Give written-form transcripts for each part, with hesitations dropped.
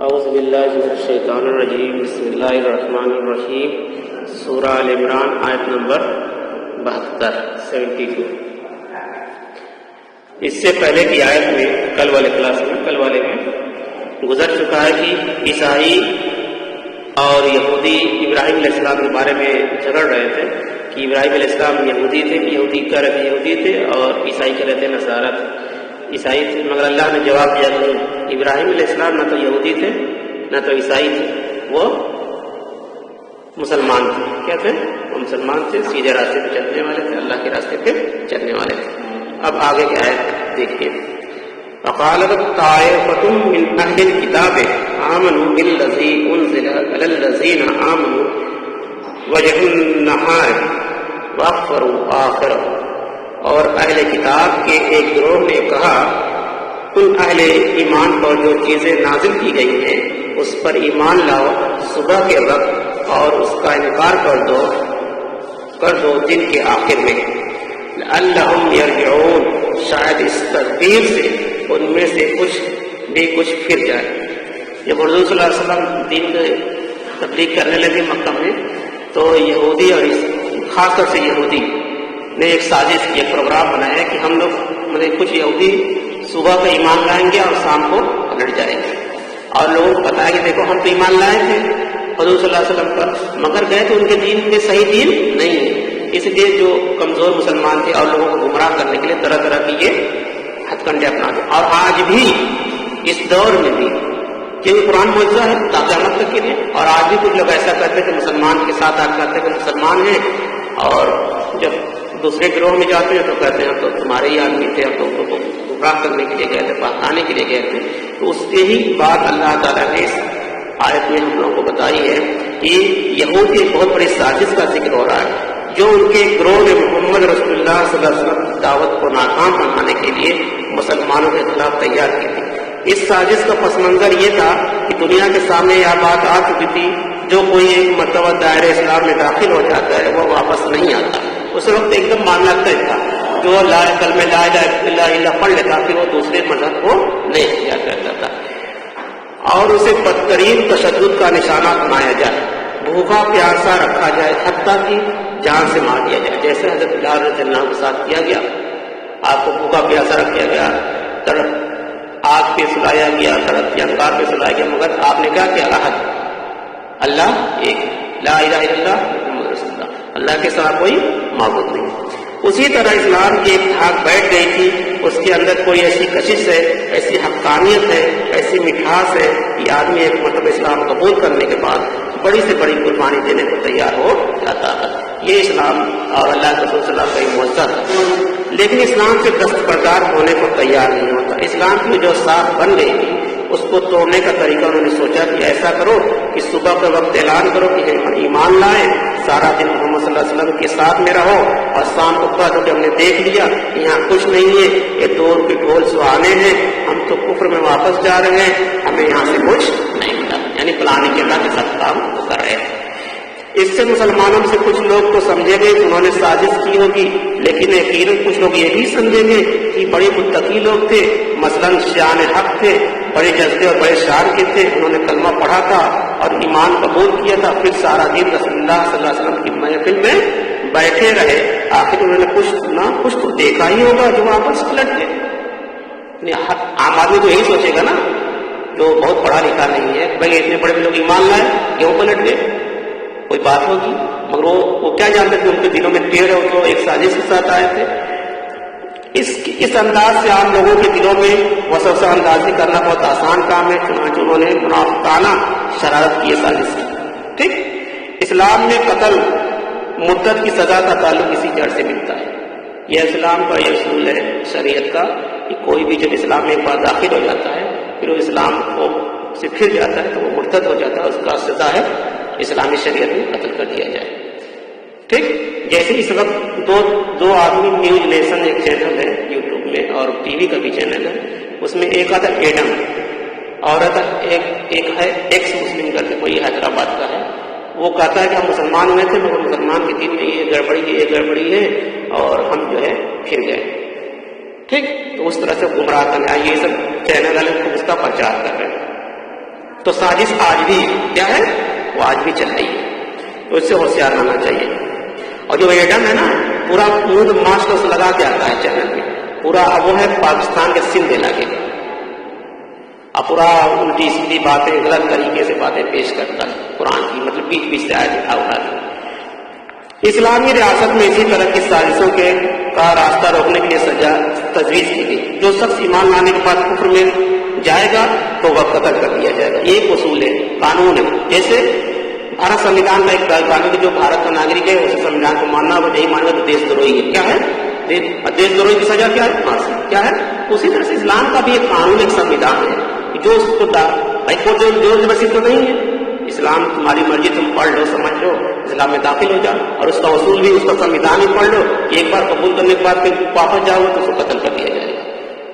اعوذ باللہ من الشیطان الرجیم بسم اللہ الرحمن الرحیم سورہ آل عمران آیت نمبر 72 اس سے پہلے کی آیت میں کل والے میں گزر چکا ہے کہ عیسائی اور یہودی ابراہیم علیہ السلام کے بارے میں جھگڑ رہے تھے کہ ابراہیم علیہ السلام یہودی تھے، یہودی کہہ رہے تھے یہودی تھے اور عیسائی کہہ رہے تھے نصارہ تھے، عیسائی تھے، مگر اللہ نے جواب دیا کہ ابراہیم علیہ السلام نہ تو یہودی تھے نہ تو عیسائی تھے، وہ مسلمان تھے۔ کیا تھے؟ وہ مسلمان تھے، سیدھے راستے پہ چلنے والے تھے، اللہ کے راستے پہ چلنے والے تھے۔ اب آگے کیا ہے دیکھیے، وقالت طائفة من اہل الکتاب آمنوا بالذی انزل علی الذین آمنوا وجہ النہار واکفروا آخرہ، اور اہل کتاب کے ایک گروہ نے کہا ان اہل ایمان پر جو چیزیں نازل کی گئی ہیں اس پر ایمان لاؤ صبح کے وقت اور اس کا انکار کر دو دن کے آخر میں، لعلہم یرجعون، شاید اس تدبیر سے ان میں سے کچھ پھر جائے۔ جب حضور صلی اللہ علیہ وسلم دین کی تبلیغ کرنے لگے مکہ میں تو یہودی اور خاص طور سے یہودی نے ایک سازش کی، ایک پروگرام بنایا کہ ہم لوگ کچھ یہودی صبح کا ایمان لائیں گے اور شام کو پلٹ جائیں گے، اور لوگوں کو بتایا کہ دیکھو ہم تو ایمان لائے تھے حضور صلی اللہ علیہ وسلم پر، مگر گئے تو ان کے دین میں صحیح دین نہیں ہے، اس لیے جو کمزور مسلمان تھے اور لوگوں کو گمراہ کرنے کے لیے طرح طرح کی یہ ہتھ کنڈے اپناتے، اور آج بھی اس دور میں بھی کیونکہ قرآن معجزہ ہے تا قیامت تک کے لیے، اور آج بھی کچھ لوگ ایسا کرتے کہ مسلمان کے ساتھ آ کہتے کہ مسلمان ہیں، اور جب دوسرے گروہ میں جاتے ہیں تو کہتے ہیں تو تمہارے ہی آدمی تھے، ہم تو ان کو گمراہ کرنے کے لیے گئے تھے، بہکانے کے لیے گئے تھے۔ تو اس کے ہی بات اللہ تعالیٰ نے اس آیت میں ہم لوگوں کو بتائی ہے کہ یہود کی بہت بڑی سازش کا ذکر ہو رہا ہے، جو ان کے گروہ نے محمد رسول اللہ صلی اللہ علیہ وسلم کی دعوت کو ناکام بنانے کے لیے مسلمانوں کے خلاف تیار کی تھی۔ اس سازش کا پس منظر یہ تھا کہ دنیا کے سامنے یہ بات آ چکی تھی، جو کوئی ایک مرتبہ دائرۂ اسلام میں داخل ہو جاتا ہے وہ واپس نہیں آتا۔ اس وقت ایک دم ماننا طے تھا، جو کلمہ لا الہ الا اللہ پڑھ لیتا پھر وہ دوسرے مذہب کو نہیں اختیار کرتا تھا، اور اسے بدترین تشدد کا نشانہ بنایا جائے، بھوکا پیاسا رکھا جائے، حتیٰ کہ جان سے مار دیا جائے، جیسے حضرت بلال رضی اللہ عنہ کے ساتھ کیا گیا۔ آپ کو بھوکا پیاسا رکھا گیا، آگ پہ سلایا گیا، سڑک انگار پہ سلایا گیا، مگر آپ نے کیا کیا؟ احد، اللہ ایک، لا الہ الا اللہ محمد رسول اللہ، اللہ کے ساتھ کوئی معبود نہیں۔ اسی طرح اسلام کی ایک دھاک بیٹھ گئی تھی، اس کے اندر کوئی ایسی کشش ہے، ایسی حقانیت ہے، ایسی مٹھاس ہے کہ آدمی ایک مرتبہ اسلام قبول کرنے کے بعد بڑی سے بڑی قربانی دینے کو تیار ہو جاتا ہے۔ یہ اسلام اور اللہ کے رسول صلی اللہ علیہ وسلم کا معجزہ ہے، لیکن اسلام سے دستبردار ہونے کو تیار نہیں ہوتا۔ اسلام کی جو ساکھ بن گئی تھی اس کو توڑنے کا طریقہ انہوں نے سوچا کہ ایسا کرو کہ صبح کے وقت اعلان کرو کہ ہم ایمان لائیں، سارا دن محمد صلی اللہ علیہ وسلم کے ساتھ میں رہو، اور شام کو کہا کہ ہم نے دیکھ لیا کہ یہاں کچھ نہیں ہے، یہ دور کے ڈھول سہانے ہیں، ہم تو کفر میں واپس جا رہے ہیں، ہمیں یہاں سے کچھ نہیں ملا، یعنی پلاننگ کے اللہ کے ساتھ کام کر رہے ہیں۔ اس سے مسلمانوں سے کچھ لوگ تو سمجھے گے کہ انہوں نے سازش کی ہوگی، لیکن یقیناً کچھ لوگ یہ بھی سمجھیں گے کہ بڑے متقی لوگ تھے، مثلاً شیعان حق تھے، بڑے جذبے اور بڑے شان کے تھے، انہوں نے کلمہ پڑھا تھا اور ایمان قبول کیا تھا، پھر سارا دن رسول اللہ صلی اللہ علیہ وسلم کی محفل میں بیٹھے رہے، آخر انہوں نے کچھ تو دیکھا ہی ہوگا جو واپس پلٹ گئے۔ عام آدمی تو یہی سوچے گا نا، جو بہت پڑھا لکھا نہیں ہے، بھائی اتنے بڑے لوگ ایمان لائے کیوں پلٹ گئے، کوئی بات ہوگی، مگر وہ کیا جانتے تھے ان کے دلوں میں ٹیڑھ ہو، تو ایک سازش کے ساتھ آئے تھے۔ اس انداز سے عام لوگوں کے دلوں میں وسوسہ اندازی کرنا بہت آسان کام ہے، چنانچہ انہوں نے منافقانہ شرارت کی سازش کی۔ ٹھیک، اسلام میں قتل مدت کی سزا کا تعلق اسی جڑ سے ملتا ہے۔ یہ اسلام کا یہ اصول ہے شریعت کا کہ کوئی بھی جب اسلام میں ایک بار داخل ہو جاتا ہے پھر وہ اسلام کو سے پھر جاتا ہے تو وہ مرتد ہو جاتا ہے، اس کا سزا ہے اسلامی شریعت میں قتل کر دیا جائے۔ ٹھیک، جیسے اس وقت دو آدمی نیوز نیشن ایک چینل ہے یوٹیوب میں اور ٹی وی کا بھی چینل ہے، اس میں ایک آتا ہے ایڈم اور ایک ہے ایکس مسلم کر کے، کوئی حیدرآباد کا ہے، وہ کہتا ہے کہ ہم مسلمان ہوئے تھے مگر مسلمان کے دین میں یہ گڑبڑی ہے اور ہم جو ہے پھر گئے۔ ٹھیک، تو اس طرح سے گمراہ کرنا، یہ سب چینل والے اس کا پرچار کر رہے ہیں۔ تو سازش آج بھی کیا ہے، وہ آج بھی چل رہی ہے، تو اس سے ہوشیار رہنا چاہیے. اور جو ایڈم ہے نا پورا مود ماش کو لگا کے آتا ہے چینل میں، پورا وہ ہے پاکستان کے سندھ علاقے کا، اب پورا الٹی سیدھی باتیں غلط طریقے سے باتیں پیش کرتا ہے قرآن کی، مطلب بیچ بیچ سے آئے اٹھا دی. اسلامی ریاست میں اسی طرح کی سازشوں کے کا راستہ روکنے کے لیے سزا تجویز کی گئی. جو شخص ایمان لانے کے بعد کفر میں جائے گا تو وہ قتل کر دیا جائے گا. ایک اصول ہے، قانون ہے. جیسے بھارت سنویدھان کا ایک قانون ہے، جو بھارت کا ناگرک ہے اسے سنویدھان کو ماننا، وہ نہیں مانے گا تو دیش دروہی ہے. کیا ہے دیش دروہی کی سزا؟ کیا ہے؟ پھانسی. کیا ہے؟ اسی طرح سے اسلام کا بھی ایک قانون، ایک سنویدھان ہے، جو اس کو بھائی کو جو زبردستی تو نہیں ہے. اسلام تمہاری مرضی، تم پڑھ لو، سمجھ لو، اسلام میں داخل ہو جاؤ، اور اس کا اصول بھی، اس کا سنویدھان بھی پڑھ لو. ایک بار قبول کرنے کے بعد پھر واپس جاؤ تو اس کو قتل کر دیا جائے گا.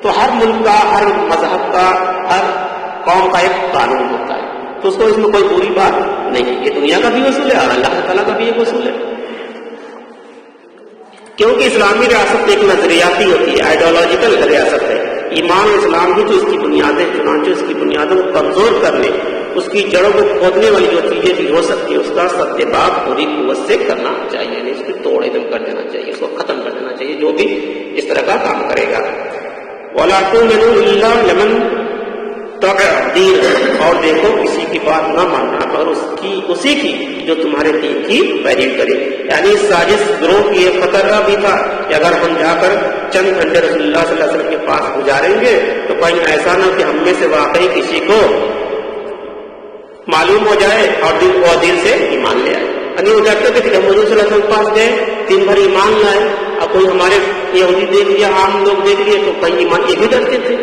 تو ہر ملک کا، ہر مذہب کا، ہر قوم کا ایک قانون ہوتا ہے، تو اس کو اس میں کوئی بری بات نہیں ہے. یہ دنیا کا بھی اصول ہے اور اللہ تعالیٰ کا بھی ایک اصول ہے. کیونکہ اسلامی ریاست ایک نظریاتی ہوتی ہے، آئیڈیالوجیکل ریاست ہے. ایمان اسلام بھی جو اس کی بنیادیں، چنانچہ اس کی بنیادوں کو کمزور کرنے، اس کی جڑوں کو کھودنے والی جو چیزیں بھی ہو سکتی ہیں، اس کا سدباب پوری قوت سے کرنا چاہیے. یعنی اس کو توڑ ایک کر دینا چاہیے، اس کو ختم کر دینا چاہیے جو بھی اس طرح کا کام کرے گا. وَلَا تُؤْمِنُوا إِلَّا لِمَن تَبِعَ دِينَكُمْ، اور دیکھو کسی کی بات نہ ماننا مگر اسی کی جو تمہارے دین کی پیروی کرے. یعنی سازش گروہ کی یہ خطرہ بھی تھا کہ اگر ہم جا کر چند گھنٹے رسول اللہ صلی اللہ علیہ وسلم کے پاس گزاریں گے تو کہیں ایسا نہ کہ ہم میں سے واقعی کسی کو معلوم ہو جائے اور دل سے ایمان لے آئے. یعنی ہو جاتا ہے کہ جب حضور صلی اللہ علیہ وسلم کے پاس گئے، دن بھر ایمان لائے، اب کوئی ہمارے یہودی دیکھ لیا، عام لوگ دیکھ لیے تو کہیں ایمان، یہ بھی ڈرتے تھے.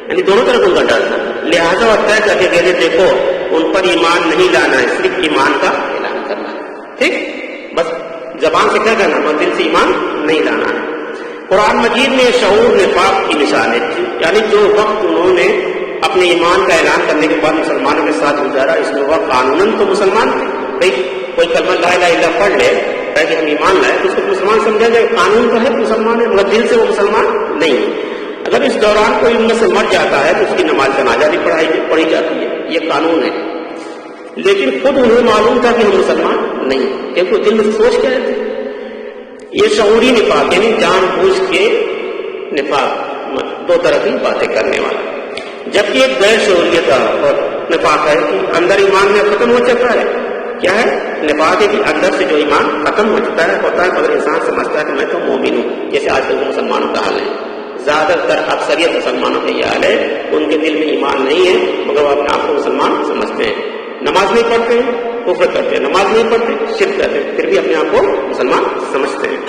یعنی دونوں طرف ان کا ڈر تھا. لہٰذا ہوتا ہے کہ کہتے دیکھو ان پر ایمان نہیں لانا ہے، صرف ایمان کا اعلان کرنا ہے. ٹھیک، بس زبان سے کیا کہنا، اور دل سے ایمان نہیں لانا ہے. قرآن مجید میں شعور نفاق کی مثال ہے. یعنی جو وقت انہوں نے اپنے ایمان کا اعلان کرنے کے بعد مسلمانوں کے ساتھ گزارا، اس میں وہ قانوناً تو مسلمان تھے. بھائی کوئی کلمہ لا الہ الا اللہ پڑھ لے کہ ہم ایمان لائے تو اس کو مسلمان سمجھا جائے، قانون تو ہے مسلمان ہے، مگر دل سے وہ مسلمان نہیں. اگر اس دوران کوئی ان میں سے مر جاتا ہے تو اس کی نماز جنازہ بھی پڑھی جاتی ہے، یہ قانون ہے. لیکن خود انہیں معلوم تھا کہ ہم مسلمان نہیں، کیونکہ دل میں سوچ کے رہتے. یہ شعوری نفاق، یعنی جان بوجھ کے نفاق، دو طرح کی باتیں کرنے والا. جبکہ ایک غیر شعوریت اور نفاق ہے کہ اندر ایمان میں ختم ہو چکا ہے. کیا ہے نفاق؟ ہے کہ اندر سے جو ایمان ختم ہو چکا ہے ہوتا ہے، مگر انسان سمجھتا ہے کہ میں تو مومن ہوں. جیسے آج کل مسلمانوں کا حال ہے، زیادہ تر اکثریت مسلمانوں کا یہ حال ہے، ان کے دل میں ایمان نہیں ہے مگر وہ اپنے آپ کو مسلمان سمجھتے ہیں. نماز نہیں پڑھتے ہیں، کفر کرتے ہیں، نماز نہیں پڑھتے، شرک کرتے ہیں، پھر بھی اپنے آپ کو مسلمان سمجھتے ہیں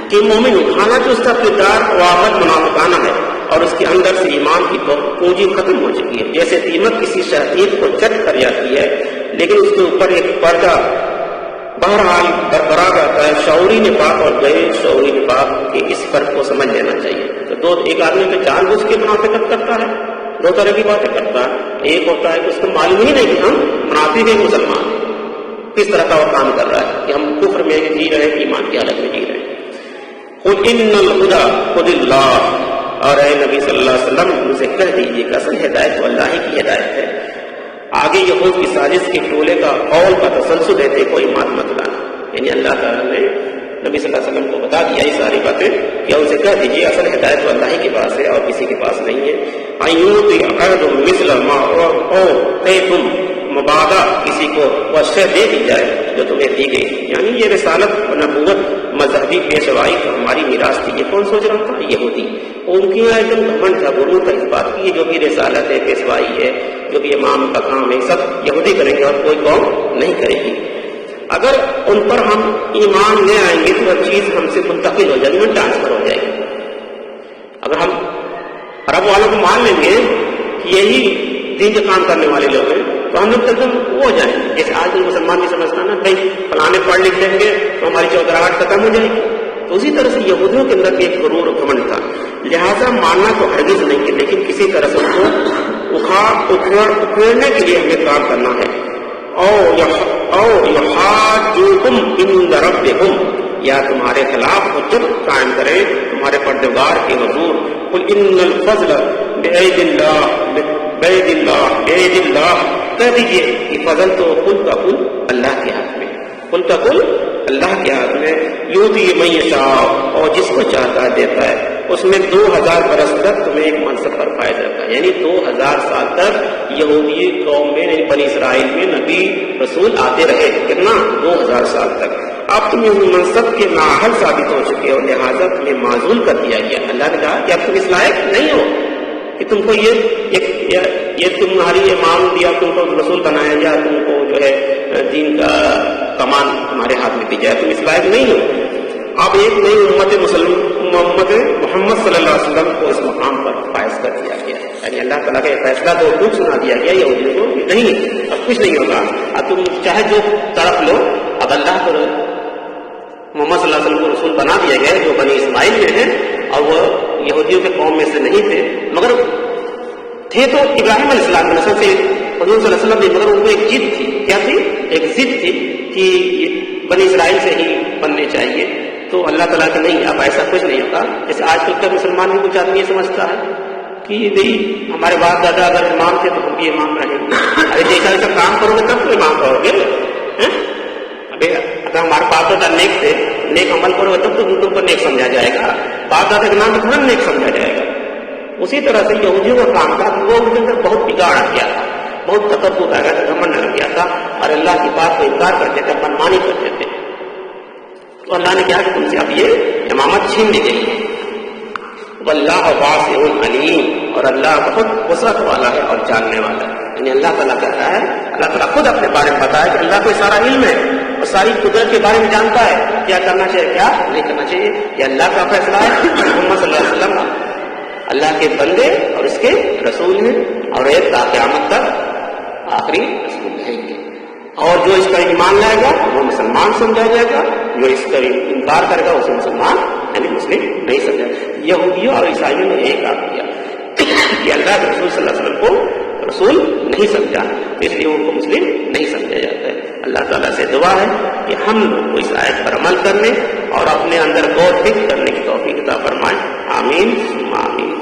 کہ مومن ہوں. حالانکہ اس کا کردار واقعات منافقانہ ہے اور اس کے اندر سے ایمان کی پونجی ختم ہو چکی ہے. جیسے دیمک کسی شہید کو چٹ کر جاتی ہے لیکن اس کے اوپر ایک پردہ بہرحال برقرار رہتا ہے. شعوری نفاق اور غیر شعوری نفاق کے اس فرق کو سمجھ لینا چاہیے. تو ایک آدمی تو جان بوجھ کے منافقت کرتا ہے، دو طرح کی باتیں کرتا ہے. ایک ہوتا ہے کہ اس کو معلوم ہی نہیں کہ ہم منافق ہیں، مسلمان ہیں، کس طرح کا وہ کام کر رہا ہے کہ ہم کفر میں جی رہے ہیں، ایمان کی حالت میں جی رہے ہیں. قل ان الہدی خود اللہ، اور اے نبی صلی اللہ علیہ وسلم ان سے کہہ دیجیے کہ اصل ہدایت تو اللہ ہی کی ہدایت ہے. آگے یہود کی سازش کے ٹولے کا قول کا تسلسل دیتے کوئی مت لانا. یعنی اللہ تعالیٰ نے نبی صلی اللہ علیہ وسلم کو بتا دیا یہ ساری باتیں کہ ان سے کہہ دیجیے اصل ہدایت تو اللہ ہی کے پاس ہے اور کسی کے پاس نہیں ہے. تم مبادہ کسی کو وہ شے دے دی جائے جو تمہیں دی گئی. یعنی یہ رسالت نبوت مذہبی پیشوائی تو ہماری میراث تھی. یہ کون سوچ رہا تھا؟ یہودی. ان کی ایک دم گھمنڈ تھا، غرور تھا اس بات کی جو بھی رسالت ہے، پیشوائی ہے، جو بھی امام کا کام ہے، سب یہودی کریں گے اور کوئی قوم نہیں کرے گی. اگر ان پر ہم ایمان لے آئیں گے تو وہ چیز ہم سے منتقل ہو جائے گی، ٹرانسفر ہو جائے گی. اگر ہم عرب والوں کو مان لیں گے کہ یہی دین کے کام کرنے والے لوگ ہیں تو ہم لوگ ایک دم وہ ہو جائیں گے. جیسے آج کل مسلمان بھی سمجھتا نا بھائی فلانے پڑھ لکھ لیں گے تو ہماری چودراہٹ ختم ہو جائے گی. تو اسی طرح سے یہودیوں کے اندر بھی ایک غرور و گھمنڈ تھا. لہٰذا ماننا تو ہرگز نہیں ہے، لیکن کسی طرح سے ان کو اکھیڑنے کے لیے ہمیں کام کرنا ہے. او یحاجوکم عند ربکم، یا تمہارے خلاف حجت قائم کریں تمہارے پروردگار کے حضور. قل ان الفضل بید اللہ بید اللہ کہہ دیجیے کہ فضل تو کل کا کل اللہ کے ہاتھ میں، کل کا کل اللہ کے ہاتھ میں، یؤتی من یشاء، اور جس کو چاہتا ہے دیتا ہے، اس میں 2000 برس تک تمہیں ایک منصب پر فائز رکھا ہے، یعنی 2000 سال تک یہودی قوم میں یعنی بنی اسرائیل میں نبی رسول آتے رہے، کتنا 2000 سال تک، اب تم اس منصب کے نااہل ثابت ہو چکے اور لہٰذا تمہیں معزول کر دیا گیا۔ اللہ نے کہا کہ اب تم اس لائق نہیں ہو کہ تم کو یہ تمہاری امام دیا، تم کو رسول بنایا گیا، تم کو جو ہے دین کا کمان تمہارے ہاتھ میں دی جائے، تم اس لائق نہیں ہو۔ اب ایک نئی امت محمد صلی اللہ علیہ وسلم کو اس مقام پر فائز کر دیا گیا، یعنی اللہ تعالیٰ کا یہ فیصلہ تو خود سنا دیا گیا یہودیوں کو کہ نہیں اب کچھ نہیں ہوگا، اب تم چاہے جو طرف لو، اب اللہ کو محمد صلی اللہ علیہ وسلم کو رسول بنا دیا گیا جو بنی اسماعیل میں ہیں، اور وہ یہودیوں کے قوم میں سے نہیں تھے، مگر تھے تو ابراہیم علیہ السلام کے نسل سے حضور صلی اللہ علیہ وسلم نے، مگر ان کو ایک ضد تھی، کیا تھی؟ ایک ضد تھی کہ بنی اسرائیل سے ہی بننے چاہیے، تو اللہ تعالیٰ کہ نہیں اب ایسا کچھ نہیں ہوتا۔ جیسے آج کل کا مسلمان بھی کچھ آدمی یہ سمجھتا ہے کہ بھائی ہمارے باپ دادا اگر امام تھے تو ہم بھی امام رہیں گے، ارے جیسا ایسا کام کرو گے تب تو امام رہو گے، اگر ہمارے باپ دادا نیک تھے، نیک عمل کرو گے تب تو ان کو نیک سمجھا جائے گا، باپ دادا کے نام تھوڑا نیک سمجھا جائے گا۔ اسی طرح سے یہودیوں کا کام تھا کہ وہ ان کے اندر بہت بگاڑ آ گیا تھا، بہت تکبر آ گیا تھا، گھمنڈ لگ گیا تھا، اور اللہ کی بات کو انکار کرتے تھے، منمانی کرتے تھے، تو اللہ نے کہا کہ تم سے اب یہ امامت چھین لی گئی ہے۔ واللہ واسع علیم، اور اللہ بہت وسعت والا ہے اور جاننے والا ہے، یعنی اللہ تعالیٰ کہتا ہے، اللہ تعالیٰ خود اپنے بارے میں بتایا کہ اللہ کو سارا علم ہے اور ساری قدرت کے بارے میں جانتا ہے، کیا کرنا چاہیے کیا نہیں کرنا چاہیے، یہ اللہ کا فیصلہ ہے۔ محمد صلی اللہ علیہ وسلم اللہ کے بندے اور اس کے رسول ہیں، اور ایک تا قیامت تک آخری رسول رہیں گے، اور جو اس پر ایمان لائے گا وہ مسلمان سمجھا جائے گا، جو اس کا انکار کرے گا اسے مسلمان یعنی مسلم نہیں سمجھا۔ یہودیوں اور عیسائیوں نے ایک کام کیا کہ اللہ کے رسول صلی اللہ علیہ وسلم کو رسول نہیں سمجھا، تو اس لیے ان کو مسلم نہیں سمجھا جاتا ہے۔ اللہ تعالیٰ سے دعا ہے کہ ہم لوگ کو اس آیت پر عمل کرنے اور اپنے اندر غور فکر کرنے کی توفیق عطا فرمائے، آمین ثم آمین۔